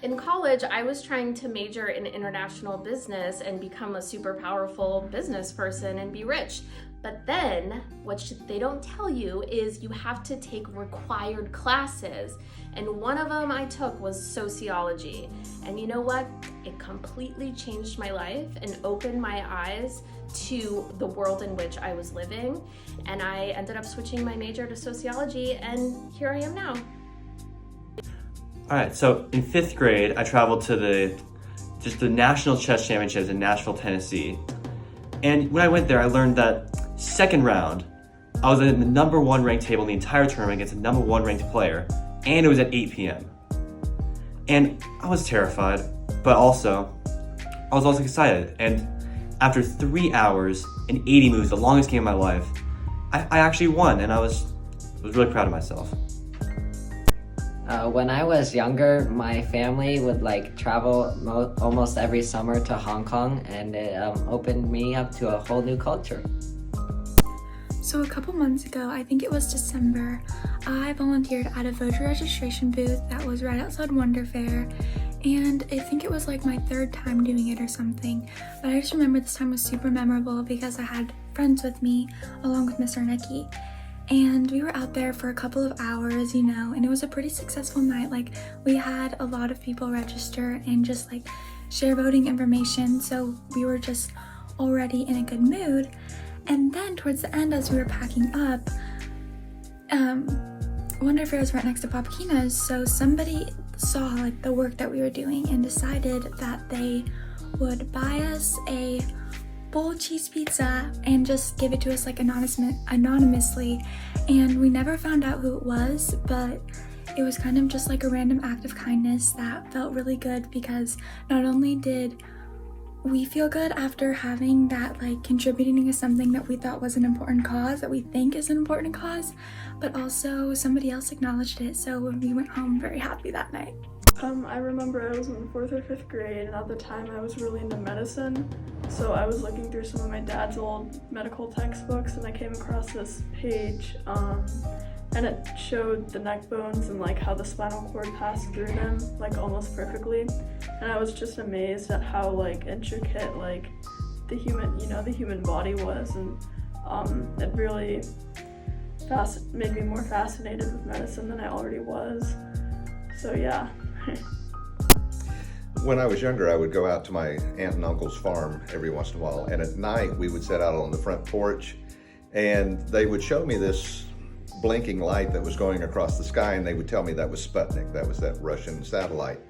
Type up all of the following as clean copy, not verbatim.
In college, I was trying to major in international business and become a super powerful business person and be rich. But then, what they don't tell you is you have to take required classes. And one of them I took was sociology. And you know what? It completely changed my life and opened my eyes to the world in which I was living. And I ended up switching my major to sociology, and here I am now. All right, so in 5th grade, I traveled to the National Chess Championships in Nashville, Tennessee. And when I went there, I learned that second round, I was in the number 1 ranked table in the entire tournament against the number 1 ranked player, and it was at 8 p.m. And I was terrified, but I was also excited. And after 3 hours and 80 moves, the longest game of my life, I actually won, and I was really proud of myself. When I was younger, my family would travel almost every summer to Hong Kong, and it opened me up to a whole new culture. So a couple months ago, I think it was December, I volunteered at a voter registration booth that was right outside Wonder Fair, and I think it was my 3rd time doing it or something, but I just remember this time was super memorable because I had friends with me along with Mr. Nicky. And we were out there for a couple of hours, and it was a pretty successful night. We had a lot of people register and just share voting information, so we were just already in a good mood. And then towards the end, as we were packing up, Wonder Fair is right next to Papakina's, so somebody saw the work that we were doing and decided that they would buy us a bowl cheese pizza and just give it to us anonymously, and we never found out who it was, but it was kind of just a random act of kindness that felt really good, because not only did we feel good after having that contributing to something that we thought was an important cause, that we think is an important cause, but also somebody else acknowledged it, so we went home very happy that night. I remember I was in 4th or 5th grade, and at the time I was really into medicine, so I was looking through some of my dad's old medical textbooks, and I came across this page, and it showed the neck bones and how the spinal cord passed through them almost perfectly, and I was just amazed at how intricate the human body was, and it really made me more fascinated with medicine than I already was. So yeah. When I was younger, I would go out to my aunt and uncle's farm every once in a while, and at night we would sit out on the front porch, and they would show me this blinking light that was going across the sky, and they would tell me that was Sputnik, that was that Russian satellite.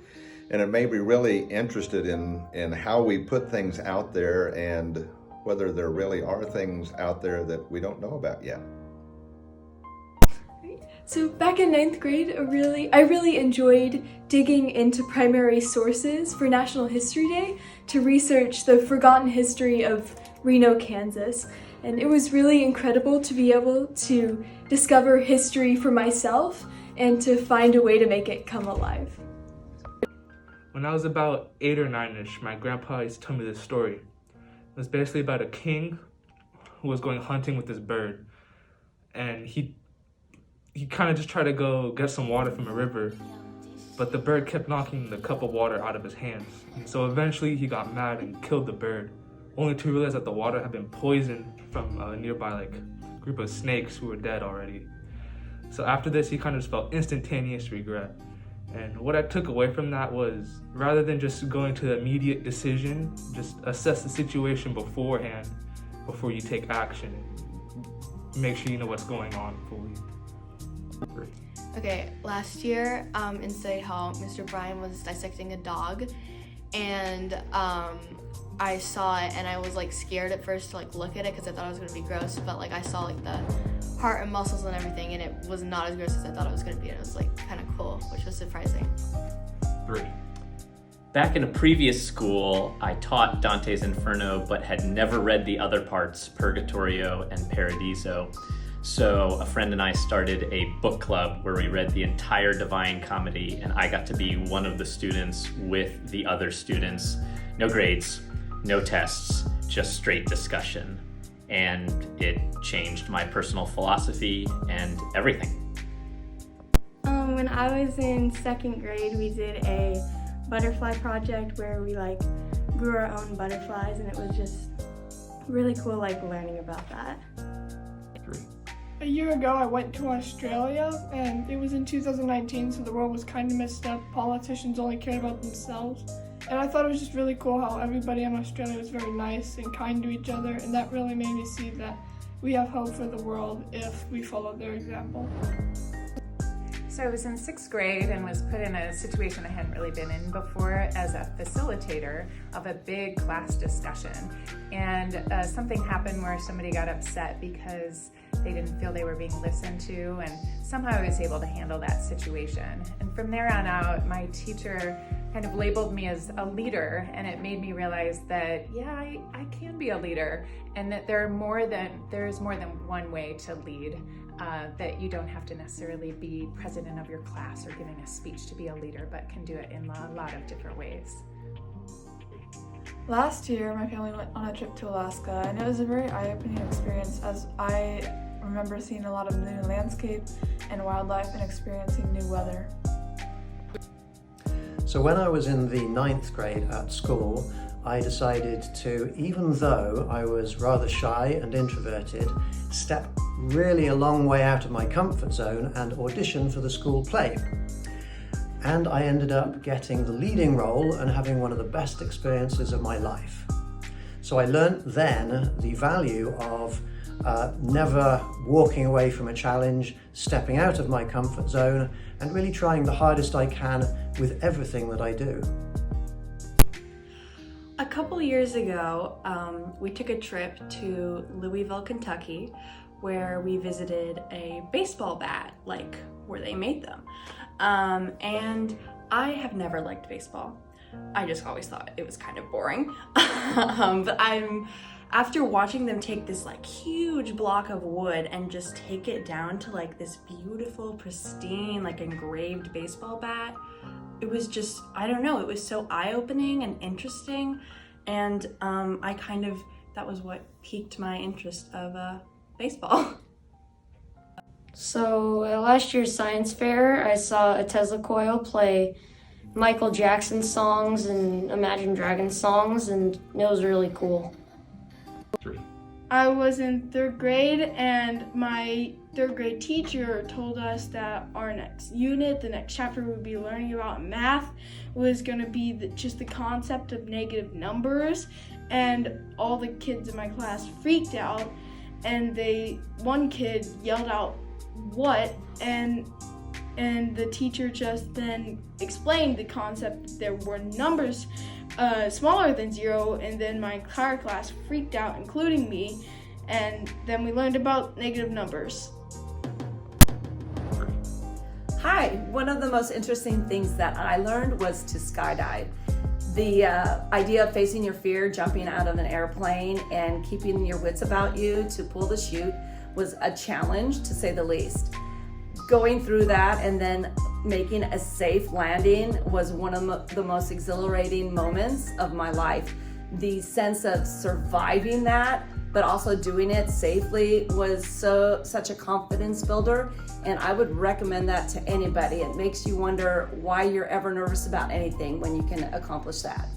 And it made me really interested in how we put things out there and whether there really are things out there that we don't know about yet. So back in 9th grade, I really enjoyed digging into primary sources for National History Day to research the forgotten history of Reno, Kansas. And it was really incredible to be able to discover history for myself and to find a way to make it come alive. When I was about 8 or 9ish, my grandpa used to tell me this story. It was basically about a king who was going hunting with this bird, and he kind of just tried to go get some water from a river, but the bird kept knocking the cup of water out of his hands. And so eventually he got mad and killed the bird, only to realize that the water had been poisoned from a nearby group of snakes who were dead already. So after this, he kind of just felt instantaneous regret. And what I took away from that was, rather than just going to the immediate decision, just assess the situation beforehand before you take action. Make sure you know what's going on fully. Okay, last year in study hall, Mr. Bryan was dissecting a dog, and I saw it, and I was scared at first to look at it because I thought it was gonna be gross, but I saw the heart and muscles and everything, and it was not as gross as I thought it was gonna be, and it was kind of cool, which was surprising. 3. Back in a previous school, I taught Dante's Inferno, but had never read the other parts, Purgatorio and Paradiso. So a friend and I started a book club where we read the entire Divine Comedy, and I got to be one of the students with the other students. No grades, no tests, just straight discussion. and it changed my personal philosophy and everything. When I was in 2nd grade, we did a butterfly project where we grew our own butterflies, and it was just really cool learning about that. A year ago, I went to Australia, and it was in 2019, so the world was kind of messed up. Politicians only cared about themselves. And I thought it was just really cool how everybody in Australia was very nice and kind to each other, and that really made me see that we have hope for the world if we follow their example. So I was in 6th grade and was put in a situation I hadn't really been in before as a facilitator of a big class discussion. And something happened where somebody got upset because they didn't feel they were being listened to, and somehow I was able to handle that situation. And from there on out, my teacher kind of labeled me as a leader, and it made me realize that, yeah, I can be a leader, and that there's more than one way to lead. That you don't have to necessarily be president of your class or giving a speech to be a leader, but can do it in a lot of different ways. Last year, my family went on a trip to Alaska, and it was a very eye-opening experience as I remember seeing a lot of new landscape and wildlife and experiencing new weather. So when I was in the 9th grade at school, I decided to, even though I was rather shy and introverted, step really a long way out of my comfort zone and audition for the school play. And I ended up getting the leading role and having one of the best experiences of my life. So I learnt then the value of never walking away from a challenge, stepping out of my comfort zone, and really trying the hardest I can with everything that I do. A couple years ago, we took a trip to Louisville, Kentucky, where we visited a baseball bat, where they made them. And I have never liked baseball. I just always thought it was kind of boring. But after watching them take this huge block of wood and just take it down to this beautiful, pristine, engraved baseball bat, it was just, I don't know, it was so eye-opening and interesting. And that was what piqued my interest of baseball. So at last year's science fair, I saw a Tesla coil play Michael Jackson songs and Imagine Dragons songs, and it was really cool. I was in 3rd grade, and my 3rd grade teacher told us that our next unit, the next chapter we'd be learning about in math, was going to be just the concept of negative numbers. And all the kids in my class freaked out, and one kid yelled out, "What?" and the teacher just then explained the concept that there were numbers smaller than 0, and then my entire class freaked out, including me, and then we learned about negative numbers. Hi, one of the most interesting things that I learned was to skydive. The idea of facing your fear, jumping out of an airplane, and keeping your wits about you to pull the chute was a challenge, to say the least. Going through that and then making a safe landing was one of the most exhilarating moments of my life. The sense of surviving that, but also doing it safely, was such a confidence builder, and I would recommend that to anybody. It makes you wonder why you're ever nervous about anything when you can accomplish that.